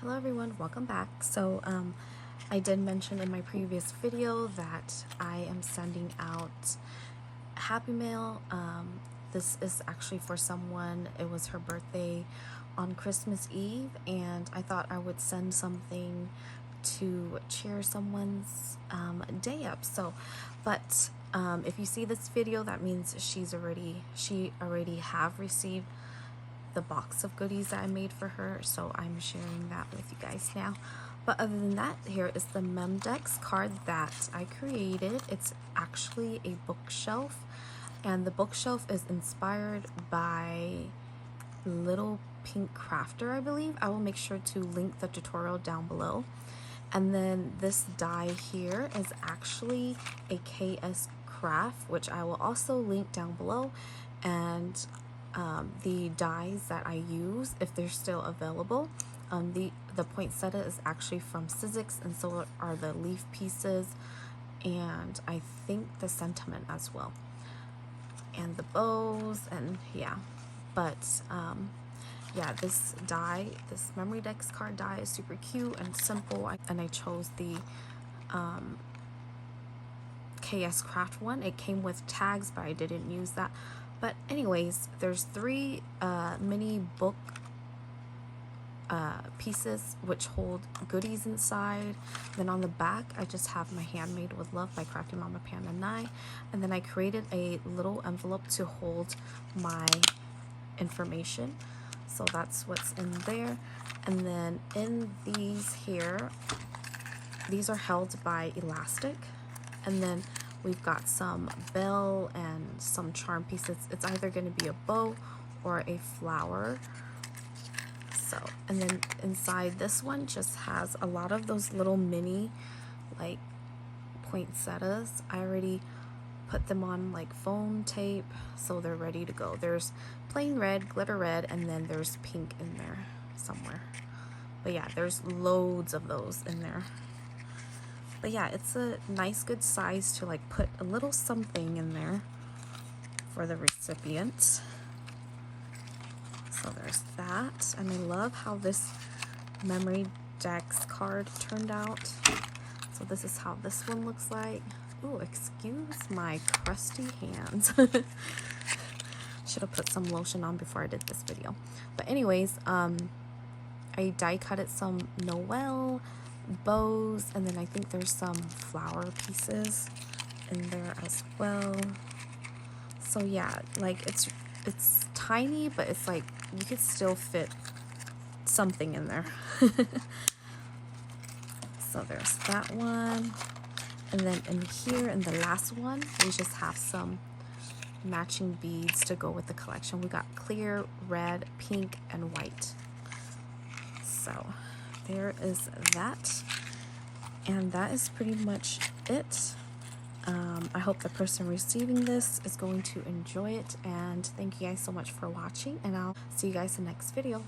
Hello everyone, welcome back. So I did mention in my previous video that I am sending out Happy Mail. This is actually for someone. It was her birthday on Christmas Eve, and I thought I would send something to cheer someone's day up. But if you see this video, that means she already have received the box of goodies that I made for her, so I'm sharing that with you guys now. But other than that, here is the Memdex card that I created. It's actually a bookshelf, and the bookshelf is inspired by Little Pink Crafter, I believe. I will make sure to link the tutorial down below. And then this die here is actually a KS Craft, which I will also link down below, and the dies that I use, if they're still available. The poinsettia is actually from Sizzix, and so are the leaf pieces, and I think the sentiment as well, and the bows, and yeah. But yeah, this die, this Memory Dex card die, is super cute and simple, and I chose the KS Craft one. It came with tags, but I didn't use that. But anyways, there's 3 mini book pieces which hold goodies inside. Then on the back, I just have my Handmade with Love by Crafty Mama Panda 9. And then I created a little envelope to hold my information. So that's what's in there. And then in these here, these are held by elastic. And then we've got some bell and some charm pieces. It's either going to be a bow or a flower. So, and then inside this one just has a lot of those little mini like poinsettias. I already put them on like foam tape, so they're ready to go. There's plain red, glitter red, and then there's pink in there somewhere. But yeah, there's loads of those in there. But yeah, it's a nice good size to like put a little something in there for the recipient. So there's that. And I love how this Memory Dex card turned out. So this is how this one looks like. Ooh, excuse my crusty hands. Should have put some lotion on before I did this video. But anyways, I die cutted some Noel bows, and then I think there's some flower pieces in there as well. So yeah, like it's tiny, but it's like you could still fit something in there. So there's that one, and then in here in the last one, we just have some matching beads to go with the collection. We got clear, red, pink, and white. So there is that, and that is pretty much it. I hope the person receiving this is going to enjoy it, and thank you guys so much for watching, and I'll see you guys in the next video.